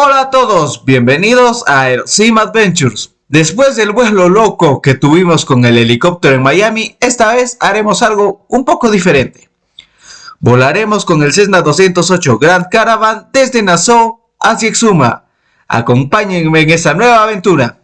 Hola a todos, bienvenidos a AirSim Adventures. Después del vuelo loco que tuvimos con el helicóptero en Miami, esta vez haremos algo un poco diferente. Volaremos con el Cessna 208 Grand Caravan desde Nassau hacia Exuma. Acompáñenme en esta nueva aventura.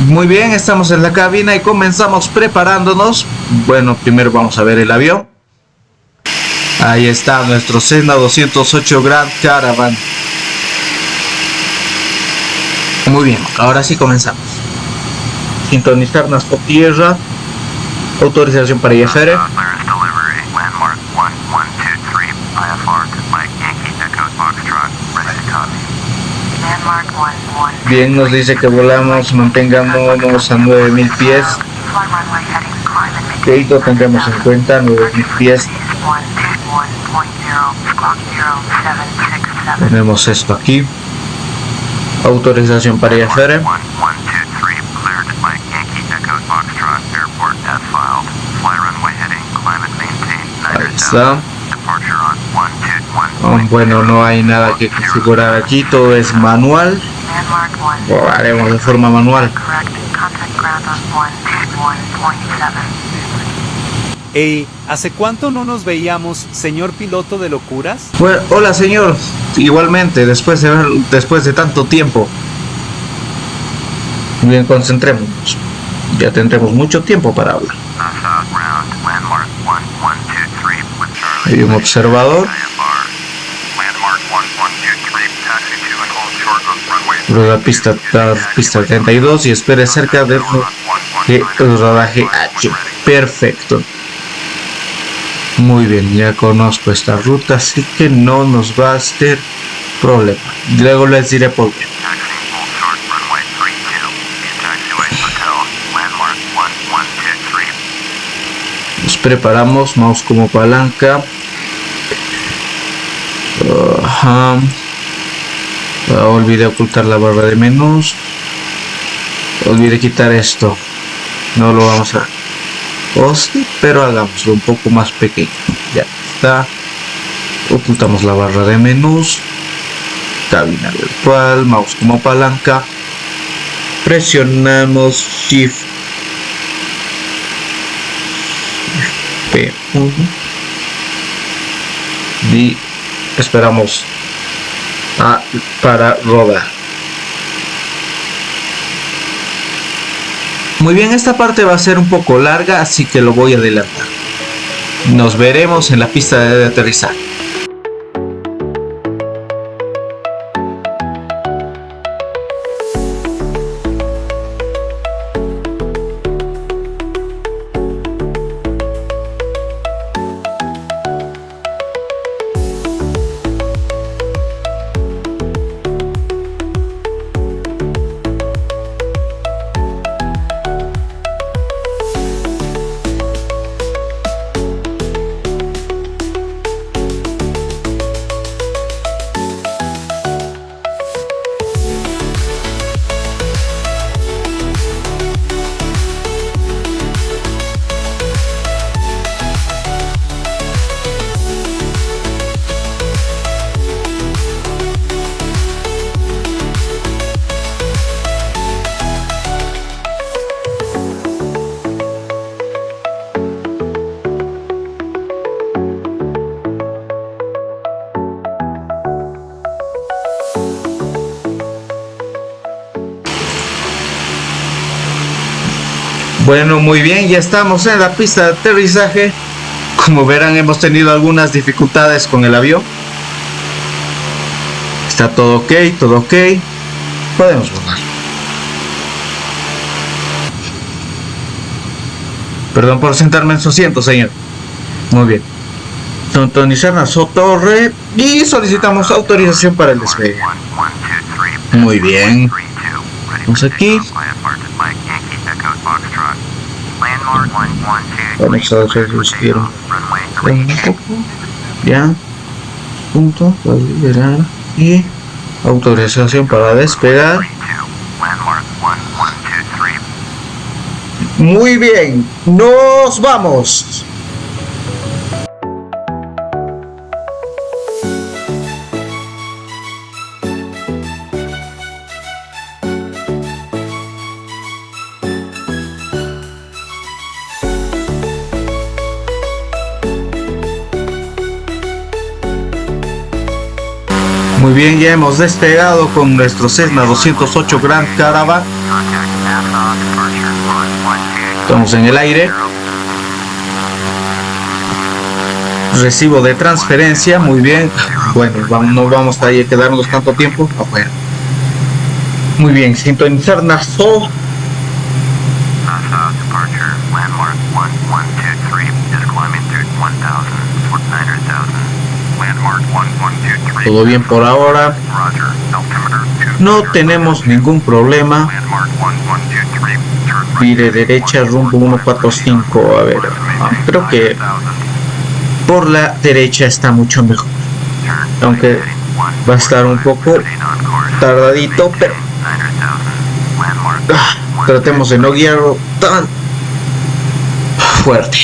Muy bien, estamos en la cabina y comenzamos preparándonos. Bueno, primero vamos a ver el avión. Ahí está nuestro Cessna 208 Grand Caravan. Muy bien, ahora sí comenzamos. Sintonizarnos por tierra. Autorización para IFR. Bien, nos dice que volamos, mantengámonos a 9000 pies. Ok, lo tendremos en cuenta, 9000 pies. Tenemos esto aquí. Autorización para IFR. Ahí está. Bueno, no hay nada que configurar aquí, todo es manual. Lo haremos de forma manual. Hey, ¿hace cuánto no nos veíamos, señor piloto de locuras? Bueno, hola señor, igualmente, después de tanto tiempo. Bien, concentrémonos. Ya tendremos mucho tiempo para hablar. Hay un observador. La pista 32 y espere cerca del rodaje H. Perfecto. Muy bien, ya conozco esta ruta, así que no nos va a ser problema. Luego les diré por qué. Nos preparamos, mouse como palanca. Olvidé ocultar la barra de menús. Olvidé quitar esto. No lo vamos a... Oh, sí, pero hagámoslo un poco más pequeño. Ya está. Ocultamos la barra de menús. Cabina virtual. Mouse como palanca. Presionamos Shift P1 y esperamos para rodar. Muy bien, esta parte va a ser un poco larga, así que lo voy a adelantar. Nos veremos en la pista de aterrizaje. Bueno, muy bien, ya estamos en la pista de aterrizaje. Como verán, hemos tenido algunas dificultades con el avión. Está todo ok, todo ok. Podemos volar. Perdón por sentarme en su asiento, señor. Muy bien. Sintonizar Nassau Torre y solicitamos autorización para el despegue. Muy bien. Vamos aquí. Vamos a reducir un poco. Ya. Punto para liberar y autorización para despegar. Muy bien, nos vamos. Muy bien, ya hemos despegado con nuestro Cessna 208 Grand Caravan. Estamos en el aire. Recibo de transferencia, muy bien. Bueno, no vamos a quedarnos tanto tiempo afuera. Muy bien, sintonizar NASO. Todo bien por ahora. No tenemos ningún problema. Vire derecha rumbo 145. A ver, creo que por la derecha está mucho mejor. Aunque va a estar un poco tardadito, pero tratemos de no guiarlo tan fuerte.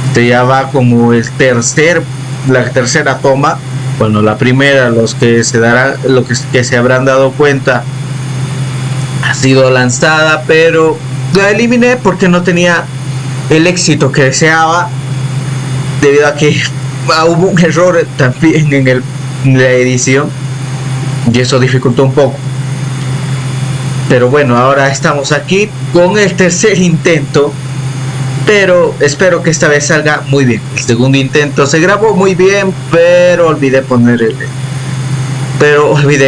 Este ya va como la tercera toma. Bueno, la primera, los que se habrán dado cuenta, ha sido lanzada, pero la eliminé porque no tenía el éxito que deseaba, debido a que hubo un error también en la edición y eso dificultó un poco. Pero bueno, ahora estamos aquí con el tercer intento, pero espero que esta vez salga muy bien. El segundo intento se grabó muy bien, pero olvidé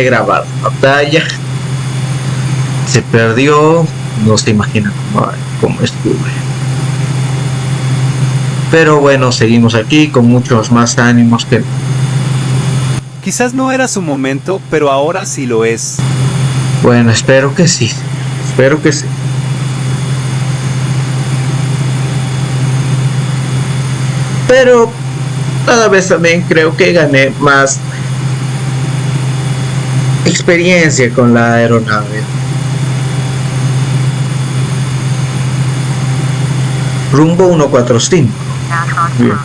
grabar la pantalla. Se perdió, no se imaginan cómo estuve. Pero bueno, seguimos aquí con muchos más ánimos que... Quizás no era su momento, pero ahora sí lo es. Bueno, espero que sí. Espero que sí. Pero cada vez también creo que gané más experiencia con la aeronave. Rumbo 145. Bien.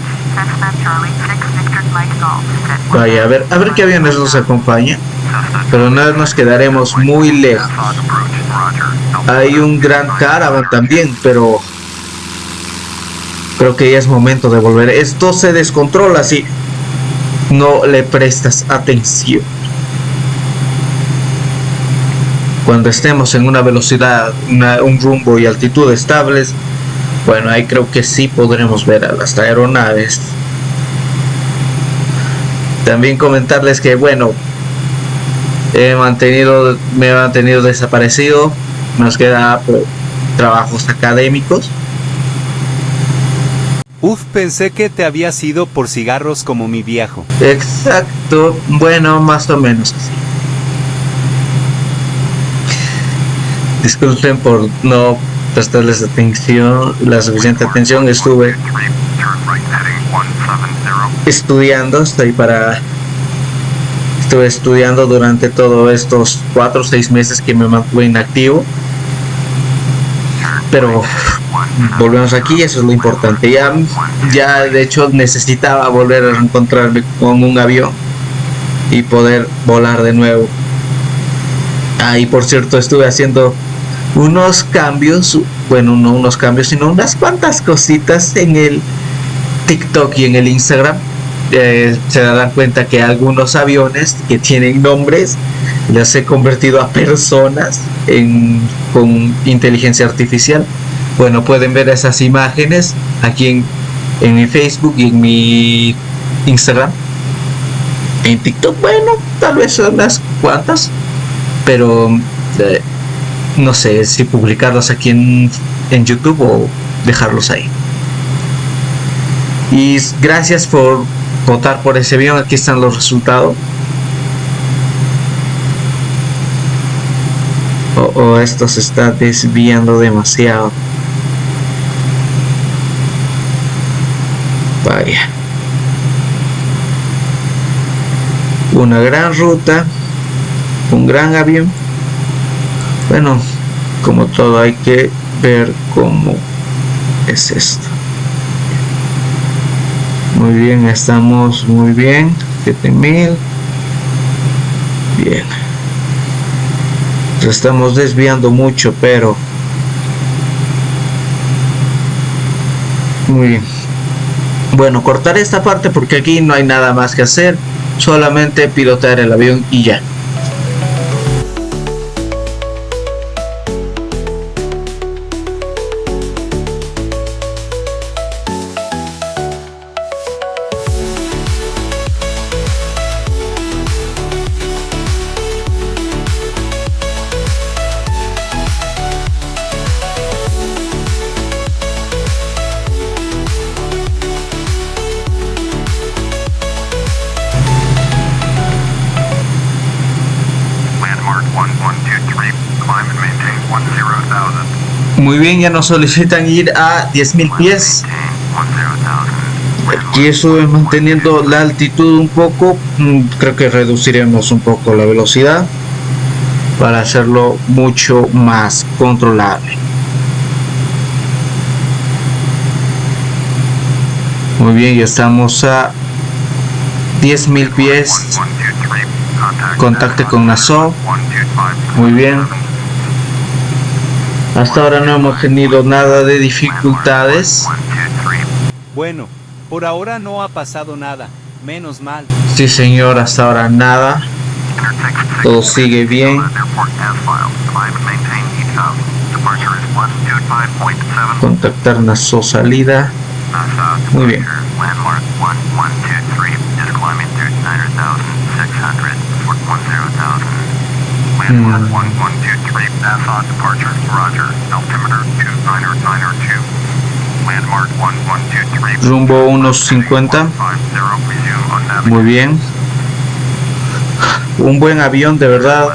Vaya, a ver qué aviones nos acompaña. Pero no nos quedaremos muy lejos. Hay un Grand Caravan también, pero creo que ya es momento de volver. Esto se descontrola si no le prestas atención. Cuando estemos en una velocidad, un rumbo y altitud estables, bueno, ahí creo que sí podremos ver a las aeronaves. También comentarles que, bueno, me he mantenido desaparecido. Nos queda trabajos académicos. Pensé que te habías ido por cigarros como mi viejo. Exacto, bueno, más o menos así. Disculpen por no prestarles la suficiente atención. Estuve estudiando, estuve estudiando durante todos estos 4 o 6 meses que me mantuve inactivo. Pero volvemos aquí, eso es lo importante. Ya de hecho necesitaba volver a encontrarme con un avión y poder volar de nuevo. Y por cierto, estuve haciendo unos cambios, bueno, no unos cambios, sino unas cuantas cositas en el TikTok y en el Instagram. Se darán cuenta que algunos aviones que tienen nombres los he convertido a personas con inteligencia artificial. Bueno, pueden ver esas imágenes aquí en mi Facebook y en mi Instagram. En TikTok, bueno, tal vez son unas cuantas, pero no sé si publicarlos aquí en YouTube o dejarlos ahí. Y gracias por votar por ese avión. Aquí están los resultados. Esto se está desviando demasiado. Vaya. Una gran ruta. un gran avión. Bueno, como todo hay que ver cómo es esto. Muy bien, estamos muy bien. 7000. Bien. Nos estamos desviando mucho, pero muy bien. Bueno, cortaré esta parte porque aquí no hay nada más que hacer. Solamente pilotar el avión y ya. Muy bien, ya nos solicitan ir a 10.000 pies. Aquí estuve manteniendo la altitud un poco. Creo que reduciremos un poco la velocidad para hacerlo mucho más controlable. Muy bien, ya estamos a 10.000 pies. Contacte con Nassau. Muy bien. Hasta ahora no hemos tenido nada de dificultades. Bueno, por ahora no ha pasado nada, menos mal. Sí, señor, hasta ahora nada. Todo sigue bien. Contactar Nassau salida. Muy bien. Rumbo 150. Muy bien. Un buen avión, de verdad.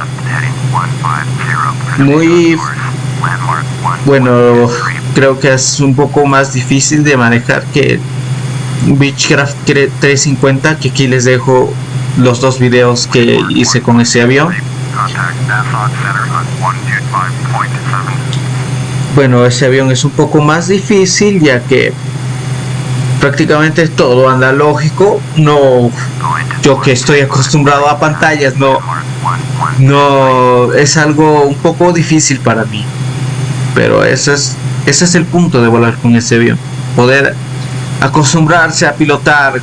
Muy bueno. Creo que es un poco más difícil de manejar que Beechcraft 350, que aquí les dejo los dos videos que hice con ese avión. Bueno, ese avión es un poco más difícil, ya que prácticamente todo anda lógico. No, yo que estoy acostumbrado a pantallas, no es algo un poco difícil para mí. Pero ese es el punto de volar con ese avión, poder acostumbrarse a pilotar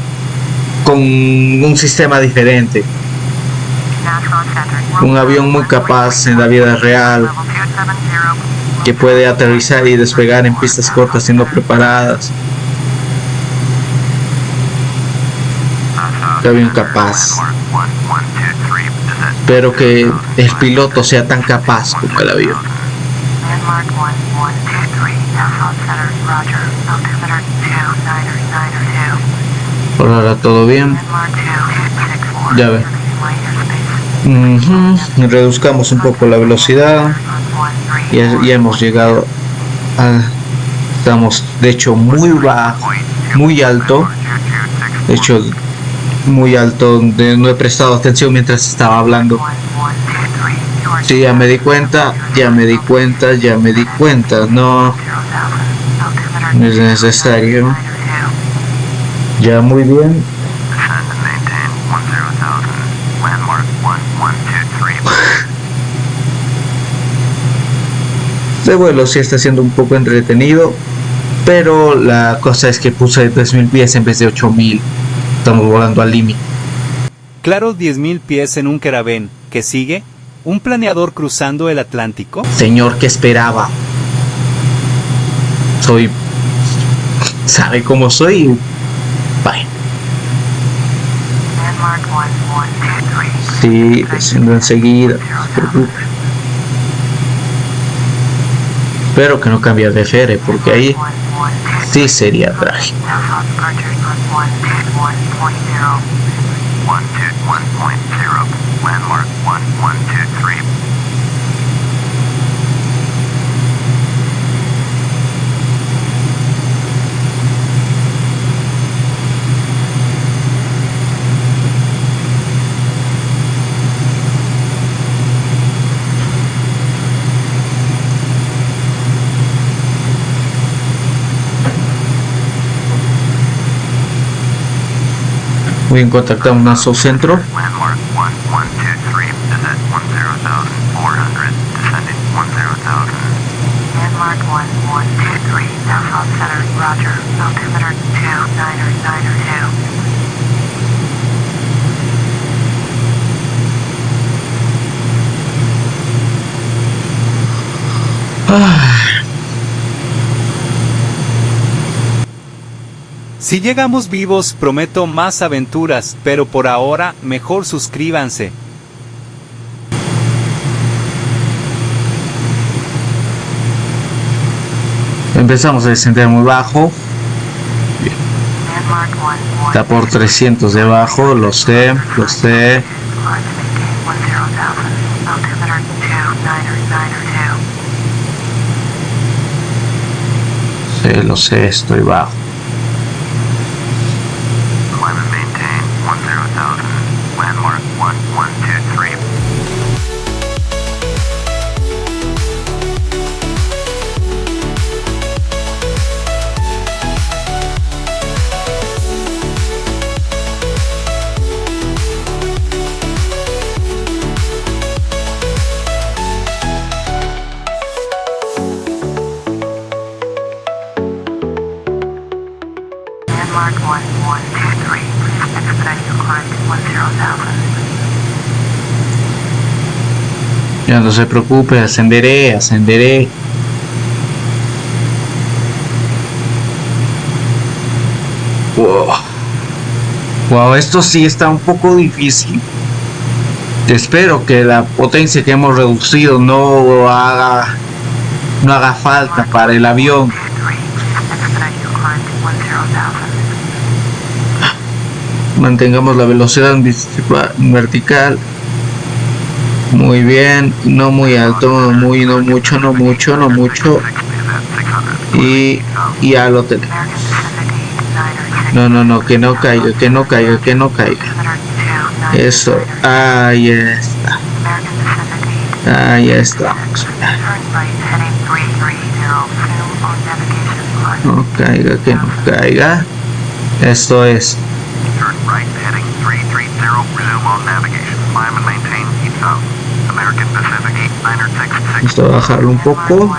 con un sistema diferente. Un avión muy capaz en la vida real, que puede aterrizar y despegar en pistas cortas siendo preparadas. Un avión capaz. Espero que el piloto sea tan capaz como el avión. Por ahora todo bien. Ya ve. Reduzcamos un poco la velocidad. Ya hemos llegado a... Estamos de hecho muy bajo, muy alto. De hecho muy alto, donde no he prestado atención mientras estaba hablando. Sí, ya me di cuenta. No es necesario. Ya, muy bien. Este vuelo sí está siendo un poco entretenido, pero la cosa es que puse 3.000 pies en vez de 8.000. Estamos volando al límite. Claro, 10.000 pies en un Caravelle. ¿Qué sigue? ¿Un planeador cruzando el Atlántico? Señor, ¿qué esperaba? ¿Sabe cómo soy? Bye. Sí, desciendo enseguida. Espero que no cambie de FR, porque ahí sí sería trágico. Muy bien, contactamos a su centro. Landmark 1123, descent 10,400, descending 10,000. Landmark 1123, South Center, Roger, altimeter 2992. Si llegamos vivos, prometo más aventuras, pero por ahora, mejor suscríbanse. Empezamos a descender muy bajo. Bien. Está por 300 de bajo, lo sé, lo sé. Sí, lo sé, estoy bajo. Climb and maintain 10,000. Landmark 1123. Landmark 1123. Please expedite your climb to 10,000. Ya no se preocupe, ascenderé, ascenderé. Wow. Wow, esto sí está un poco difícil. Espero que la potencia que hemos reducido no haga falta para el avión. 23. Please expedite your climb to 10,000. Mantingamos la velocidad vertical. Muy bien, no muy alto, no mucho. Y ya lo tenemos. No, que no caiga. Eso, ahí está. Ahí estamos. No caiga, que no caiga. Esto es. Turn right heading 330, resume on navigation. Climb and maintain heat south. American Pacific 8966. Vamos a bajarlo un poco.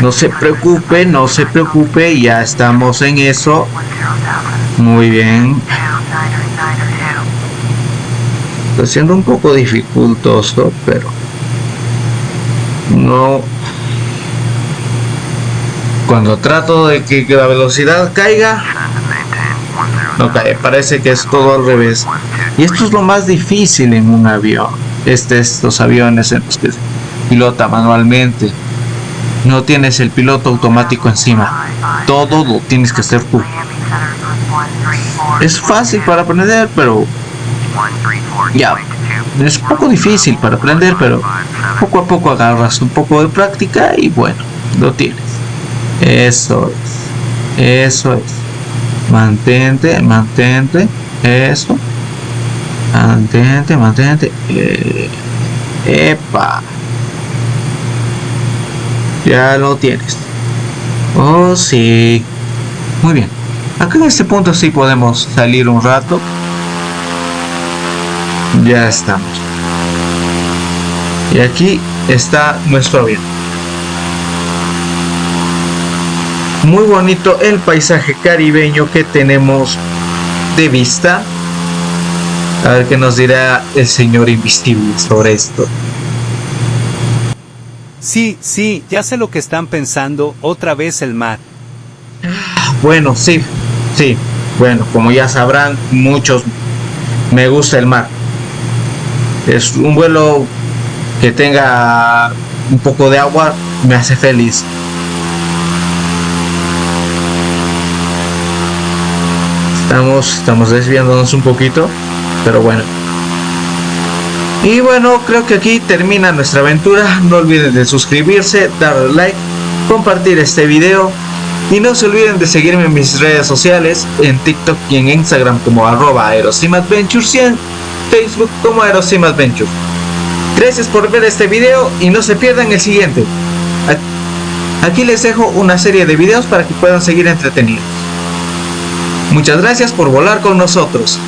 No se preocupe, ya estamos en eso. Muy bien. Está siendo un poco dificultoso, pero no. Cuando trato de que la velocidad caiga, no cae. Parece que es todo al revés. Y esto es lo más difícil en un avión. Estos aviones en los que se pilota manualmente. No tienes el piloto automático encima. Todo lo tienes que hacer tú. Es fácil para aprender, pero ya. Es un poco difícil para aprender, pero poco a poco agarras un poco de práctica y bueno, lo tienes. Eso es. Mantente. Eso. Mantente. Epa. Ya lo tienes. Oh, sí. Muy bien. Acá en este punto sí podemos salir un rato. Ya estamos. Y aquí está nuestro avión. Muy bonito el paisaje caribeño que tenemos de vista. A ver qué nos dirá el señor invisible sobre esto. Sí, ya sé lo que están pensando, otra vez el mar. Bueno, sí. Bueno, como ya sabrán, muchos me gusta el mar. Es un vuelo que tenga un poco de agua, me hace feliz. Estamos desviándonos un poquito, pero bueno. Y bueno, creo que aquí termina nuestra aventura. No olviden de suscribirse, darle like, compartir este video. Y no se olviden de seguirme en mis redes sociales, en TikTok y en Instagram como @AeroSimAdventures y en Facebook como AeroSimAdventures. Gracias por ver este video y no se pierdan el siguiente. Aquí les dejo una serie de videos para que puedan seguir entretenidos. Muchas gracias por volar con nosotros.